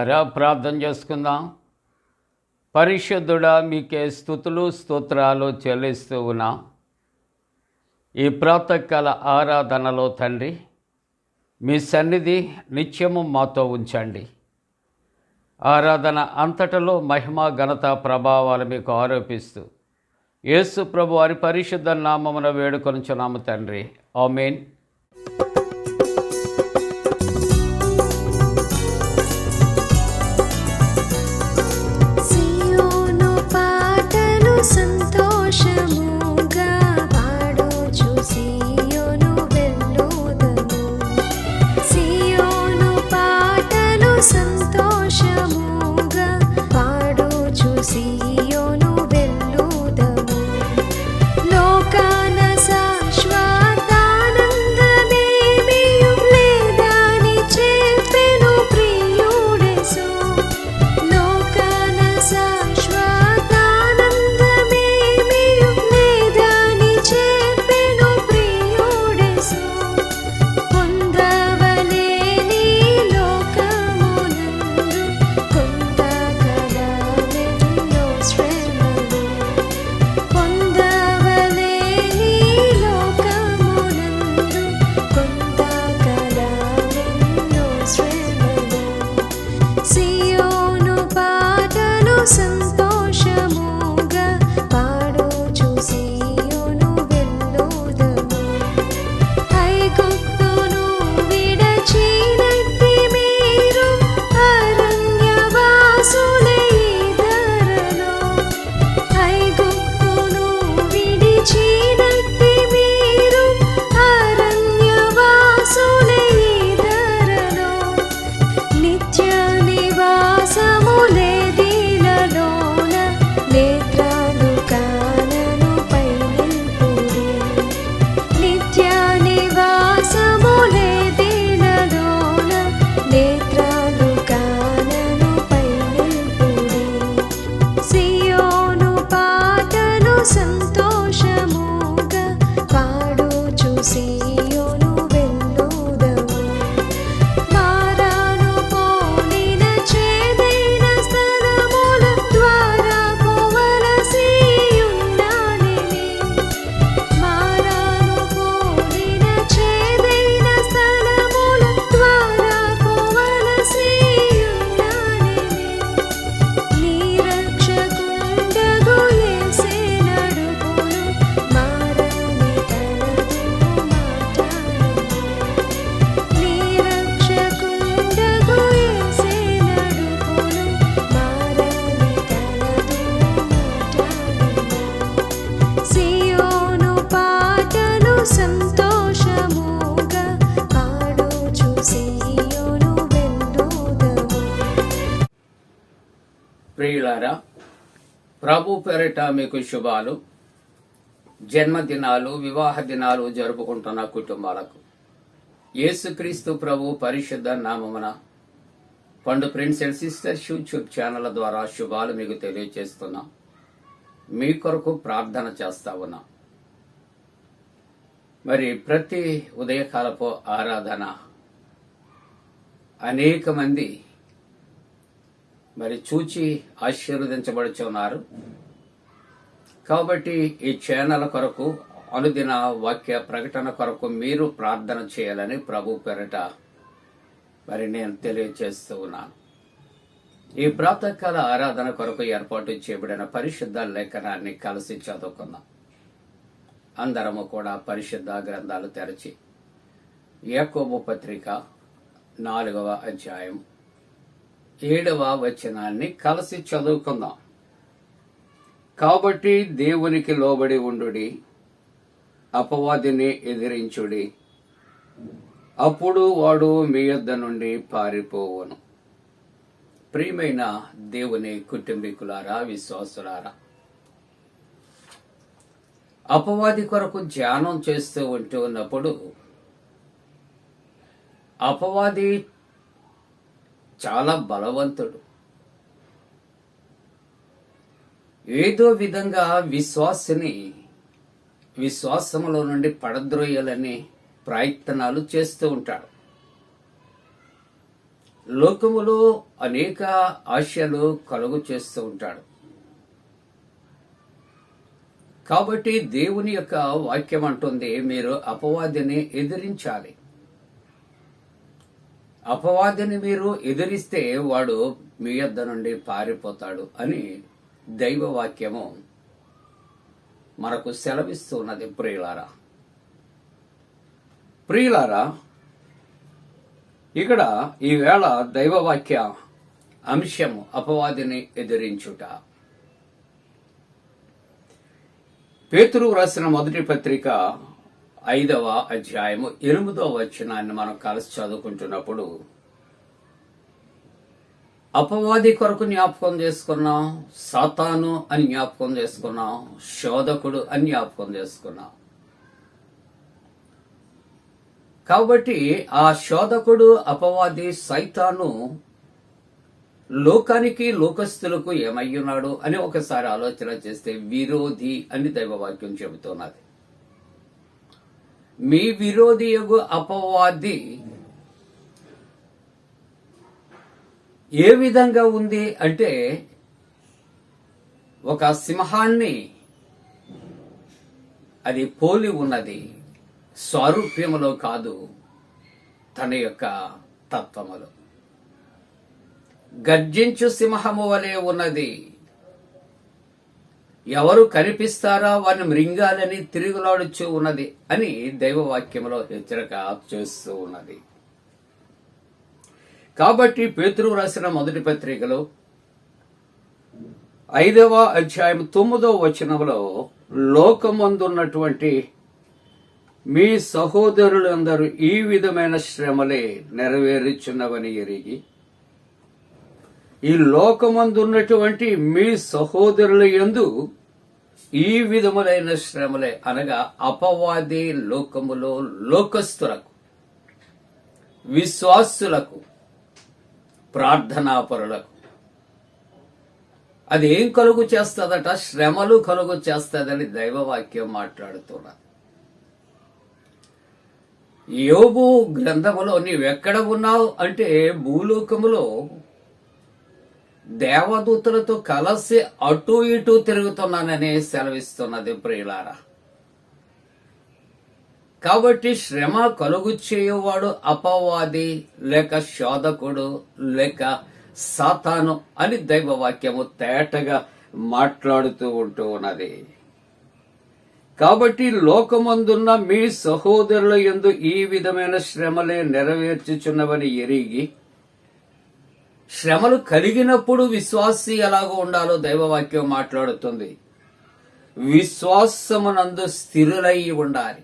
ప్రియులారా, ప్రార్థన చేసుకుందాం. పరిశుద్ధుడా, మీకే స్తుతులు స్తోత్రాలు చెల్లిస్తూ ఉన్నాం. ఈ ప్రాతకాల ఆరాధనలో తండ్రి, మీ సన్నిధి నిత్యము మాతో ఉంచండి. ఆరాధన అంతటలో మహిమ ఘనత ప్రభావాలు మీకు ఆరోపిస్తూ యేసు ప్రభు వారి పరిశుద్ధ నామమున వేడుకొనుచున్నాము తండ్రి. ఆమేన్. ప్రియులారా, ప్రభు పేరిట మీకు శుభాలు. జన్మదినాలు, వివాహ దినాలు జరుపుకుంటున్న కుటుంబాలకు యేసుక్రీస్తు ప్రభు పరిశుద్ధ నామమున పండు friends and sisters YouTube channel ద్వారా శుభాలు మీకు తెలియజేస్తున్నాం. మీ కొరకు ప్రార్థన చేస్తా ఉన్నాం. మరి ప్రతి ఉదయకాలపు ఆరాధన అనేక మంది మరి చూచి ఆశీర్వదించబడుచున్నారు. కాబట్టి ఈ ఛానల్ కొరకు, అనుదిన వాక్య ప్రకటన కొరకు మీరు ప్రార్థన చేయాలని ప్రభు పేరిట మరి నేను తెలియజేస్తూ ఉన్నాను. ఈ ప్రాతకాల ఆరాధన కొరకు ఏర్పాటు చేయబడిన పరిశుద్ధ లేఖనాన్ని కలిసి చదువుకుందాం. అందరము కూడా పరిశుద్ధ గ్రంథాలు తెరచి యాకోబు పత్రిక 4వ అధ్యాయం 7వ వచనాన్ని కలిసి చదువుకుందాం. కాబట్టి దేవునికి లోబడి ఉండుడి, అపవాదిని ఎదిరించుడి, అప్పుడు వాడు మీ యొద్ద నుండి పారిపోవును. ప్రియమైన దేవుని కుటుంబీకులారా, విశ్వాసులారా, అపవాది కొరకు ధ్యానం చేస్తూ ఉన్నప్పుడు అపవాది చాలా బలవంతుడు. ఏదో విధంగా విశ్వాసములో నుండి పడద్రోయాలని ప్రయత్నాలు చేస్తూ ఉంటాడు. లోకములో అనేక ఆశలు కలుగు చేస్తూ ఉంటాడు. కాబట్టి దేవుని యొక్క వాక్యం అంటుంది, మీరు అపవాదిని ఎదిరించాలి. అపవాదిని మీరు ఎదిరిస్తే వాడు మీ యొద్ద నుండి పారిపోతాడు అని దైవ వాక్యము మనకు సెలవిస్తున్నది. ప్రియులారా, ఇక్కడ ఈవేళ దైవవాక్య అంశము అపవాదిని ఎదిరించుట. పేతురు రాసిన మొదటి పత్రిక 5వ అధ్యాయము 8వ వచనాన్ని మనం కలిసి చదువుకుంటున్నప్పుడు అపవాది కొరకు జ్ఞాపకం చేసుకున్నాం, సాతాను అని జ్ఞాపకం చేసుకున్నాం, శోధకుడు అని జ్ఞాపకం చేసుకున్నాం. కాబట్టి ఆ శోధకుడు, అపవాది, సైతాను లోకానికి, లోకస్తులకు ఏమయ్యున్నాడు అని ఒకసారి ఆలోచన చేస్తే విరోధి అని దైవవాక్యం చెబుతున్నది. మీ విరోధి యగు అపవాది ఏ విధంగా ఉంది అంటే, ఒక సింహాన్ని అది పోలి ఉన్నది, స్వరూప్యములో కాదు, తన యొక్క తత్వములో. గర్జించు సింహము వలె ఉన్నది, ఎవరు కనిపిస్తారా వారిని మృంగాలని తిరుగులాడుచూ ఉన్నది అని దైవవాక్యంలో హెచ్చరిక చేస్తూ ఉన్నది. కాబట్టి పేతురు రాసిన మొదటి పత్రికలో 5వ అధ్యాయం 9వ వచనంలో, లోకమందున్నటువంటి మీ సహోదరులందరూ ఈ విధమైన శ్రమలే నెరవేరుచున్నవని ఎరిగి, ఈ లోకమందున్నటువంటి మీ సహోదరుల యందు ఈ విధములైన శ్రమలే, అనగా అపవాది లోకములో లోకస్తులకు, విశ్వాసులకు, ప్రార్థనాపరులకు అది ఏం కలుగు చేస్తుందట? శ్రమలు కలుగు చేస్తుందని దైవవాక్యం మాట్లాడుతున్నారు. యోబు గ్రంథములో నీవెక్కడ ఉన్నావు అంటే, భూలోకములో దేవదూతలతో కలిసి అటు ఇటు తిరుగుతున్నానని సెలవిస్తున్నది. ప్రియులారా, కాబట్టి శ్రమ కలుగు చేయువాడు అపవాది, లేక శోధకుడు, లేక సాతాను అని దైవవాక్యము తేటగా మాట్లాడుతూ ఉంటూ ఉన్నది. కాబట్టి లోకమందున్న మీ సహోదరుల యందు ఈ విధమైన శ్రమలే నెరవేర్చుచున్నవని ఎరిగి, శ్రమలు కలిగినప్పుడు విశ్వాసి ఎలాగో ఉండాలో దైవవాక్యం మాట్లాడుతుంది. విశ్వాసమునందు స్థిరులై ఉండాలి.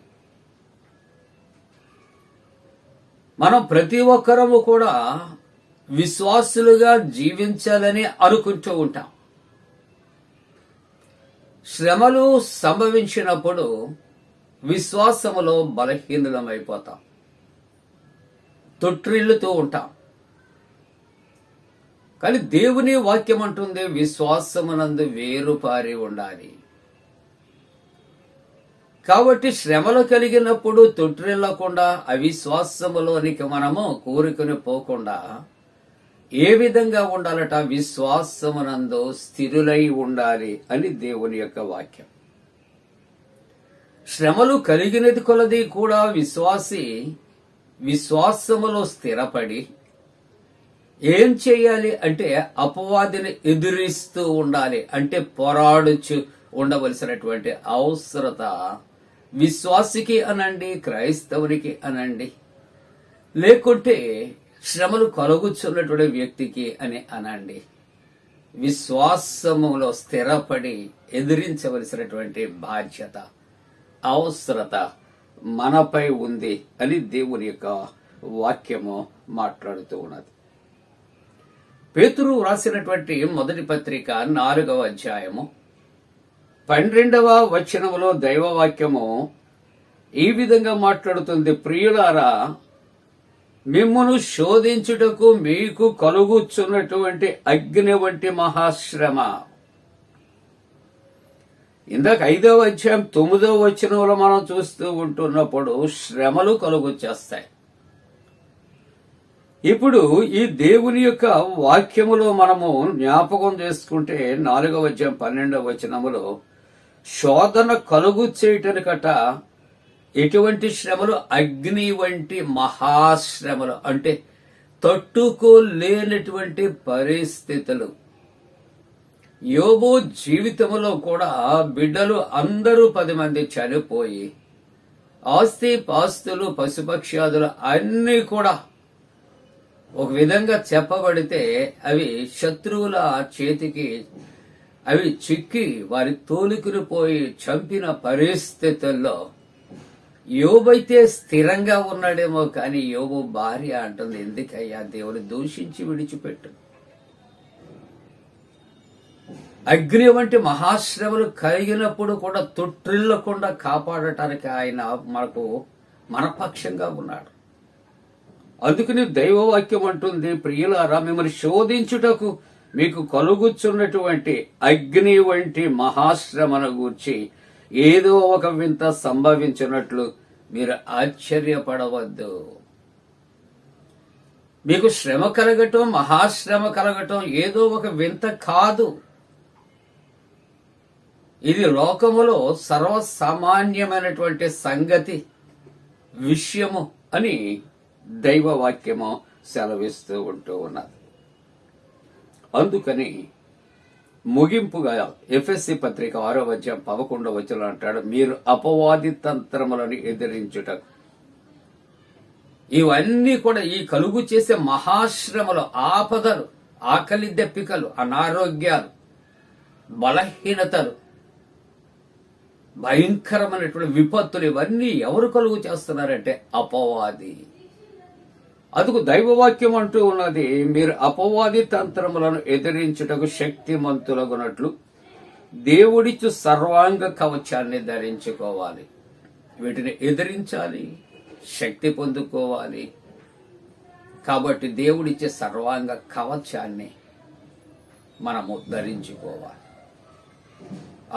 మనం ప్రతి ఒక్కరము కూడా విశ్వాసులుగా జీవించాలని అనుకుంటూ ఉంటాం. శ్రమలు సంభవించినప్పుడు విశ్వాసములో బలహీనులమైపోతాం, తొట్టిల్లుతూ ఉంటాం. కానీ దేవుని వాక్యం అంటుంది, విశ్వాసమునందు వేరుపారి ఉండాలి. కాబట్టి శ్రమలు కలిగినప్పుడు తొట్టిల్లకుండా, అవిశ్వాసములోనికి మనము కూరుకుని పోకుండా ఏ విధంగా ఉండాలట? విశ్వాసమునందు స్థిరులై ఉండాలి అని దేవుని యొక్క వాక్యం. శ్రమలు కలిగినది కొలది కూడా విశ్వాసి విశ్వాసములో స్థిరపడి ఏం చేయాలి అంటే, అపవాదిని ఎదురిస్తూ ఉండాలి. అంటే పోరాడుచు ఉండవలసినటువంటి అవసరత విశ్వాసికి అనండి, క్రైస్తవునికి అనండి, లేకుంటే శ్రమలు కలుగుచున్నటువంటి వ్యక్తికి అని అనండి, విశ్వాసములో స్థిరపడి ఎదిరించవలసినటువంటి బాధ్యత, అవసరత మనపై ఉంది అని దేవుని యొక్క వాక్యము మాట్లాడుతూ ఉన్నది. పేతురు రాసినటువంటి మొదటి పత్రిక 4వ అధ్యాయము 12వ వచనములో దైవవాక్యము ఈ విధంగా మాట్లాడుతుంది. ప్రియులారా, మిమ్మును శోధించుటకు మీకు కలుగుచున్నటువంటి అగ్ని వంటి మహాశ్రమ. ఇందాక 5వ అధ్యాయం 9వ వచనంలో మనం చూస్తూ ఉంటున్నప్పుడు శ్రమలు కలుగు చేస్తాయి. ఇప్పుడు ఈ దేవుని యొక్క వాక్యములో మనము జ్ఞాపకం చేసుకుంటే 4వ అధ్యాయం 12వ వచనములో శోధన కలుగు చేయటనికట ఎటువంటి శ్రమలు? అగ్ని వంటి మహాశ్రమలు, అంటే తట్టుకోలేనటువంటి పరిస్థితులు. యోబు జీవితంలో కూడా బిడ్డలు అందరూ 10 మంది చనిపోయి ఆస్తి పాస్తులు పశుపక్ష్యాదులు అన్నీ కూడా ఒక విధంగా చెప్పబడితే అవి శత్రువుల చేతికి అవి చిక్కి వారి తోలుకుని పోయి చంపిన పరిస్థితుల్లో యోబైతే స్థిరంగా ఉన్నాడేమో, కానీ యోబు భార్య అంటుంది, ఎందుకయ్యా దేవుని దూషించి విడిచిపెట్టు. అగ్ని వంటి మహాశ్రమలు కలిగినప్పుడు కూడా తొట్టిల్లకుండా కాపాడటానికి ఆయన మన పక్షంగా ఉన్నాడు. అందుకని దైవవాక్యం అంటుంది, ప్రియులారా, మిమ్మల్ని శోధించుటకు మీకు కలుగుచున్నటువంటి అగ్ని వంటి మహాశ్రమను గూర్చి ఏదో ఒక వింత సంభవించినట్లు మీరు ఆశ్చర్యపడవద్దు. మీకు శ్రమ కలగటం, మహాశ్రమ కలగటం ఏదో ఒక వింత కాదు. ఇది లోకములో సర్వసామాన్యమైనటువంటి సంగతి, విషయము అని దైవవాక్యము సెలవిస్తూ ఉంటూ ఉన్నది. అందుకని ముగింపుగా ఎఫెస్సి పత్రిక 6వ అధ్యాయం 11వ వచనం అంటాడు, మీరు అపవాది తంత్రములను ఎదిరించుటకు. ఇవన్నీ కూడా ఈ కలుగు చేసే మహాశ్రమలు, ఆపదలు, ఆకలి దెప్పికలు, అనారోగ్యాలు, బలహీనతలు, భయంకరమైనటువంటి విపత్తులు, ఇవన్నీ ఎవరు కలుగు చేస్తున్నారంటే అపవాది. అందుకు దైవవాక్యం అంటూ ఉన్నది, మీరు అపవాది తంత్రములను ఎదిరించుటకు శక్తిమంతులగునట్లు దేవుడిచ్చు సర్వాంగ కవచాన్ని ధరించుకోవాలి. వీటిని ఎదిరించాలి, శక్తి పొందుకోవాలి. కాబట్టి దేవుడిచ్చే సర్వాంగ కవచాన్ని మనము ధరించుకోవాలి.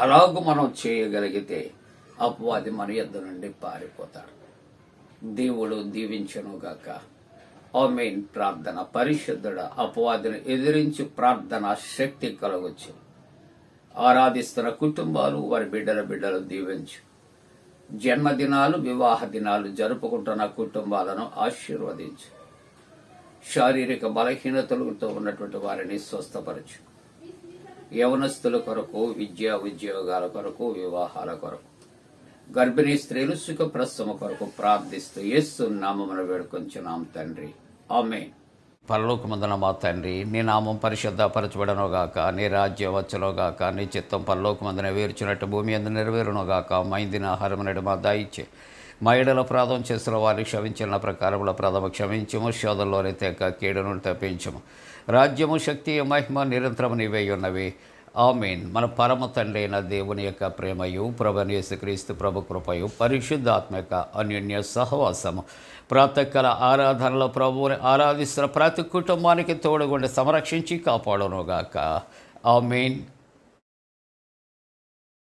అలాగూ మనం చేయగలిగితే అపవాది మన యొద్ద నుండి పారిపోతాడు. దేవుడు దీవించునుగాక. ఆమేన్. ప్రార్థన. పరిశుద్ధుడ, అపవాదిని ఎదిరించి ప్రార్థన శక్తి కలగొచ్చు. ఆరాధిస్తున్న కుటుంబాలు, వారి బిడ్డలు దీవించు. జన్మదినాలు, వివాహ దినాలు జరుపుకుంటున్న కుటుంబాలను ఆశీర్వదించు. శారీరక బలహీనతలతో ఉన్నటువంటి వారిని స్వస్థపరచు. యవనస్తుల కొరకు, ఉద్యోగాల కొరకు, వివాహాల కొరకు, గర్భిణీ స్త్రీలు సుఖప్రసవ కొరకు ప్రార్థిస్తూ యేసు నామమున వేడుకొంచున్నాం తండ్రి. ఆమేన్. పరలోకమందున మా తండ్రి, నీ నామం పరిశుద్ధపరచబడనుగాక, నీ రాజ్యం వచ్చునుగాక, నీ చిత్తం పరలోకమందున వేర్చినట్టు భూమి అందు నెరవేరునుగాక. మా ఇందిన ఆహారం నేడు మా దయచే, మా ఎడల అపరాధం చేసిన వారిని క్షమించిన ప్రకారముల అపరాధము క్షమించము, శోధనలోని తెక్క కీడును తప్పించము. రాజ్యము, శక్తి, మహిమ నిరంతరము నీవే ఉన్నవి. ఆమేన్. మన పరమ తండ్రి అయిన దేవుని యొక్క ప్రేమయు, ప్రభువైన యేసుక్రీస్తు ప్రభు కృపయు, పరిశుద్ధాత్మక అన్యోన్య సహవాసము ప్రాతకాల ఆరాధనలో ప్రభువుని ఆరాధిస్తున్న ప్రతి కుటుంబానికి తోడుగుండి సంరక్షించి కాపాడునుగాక. ఆమేన్.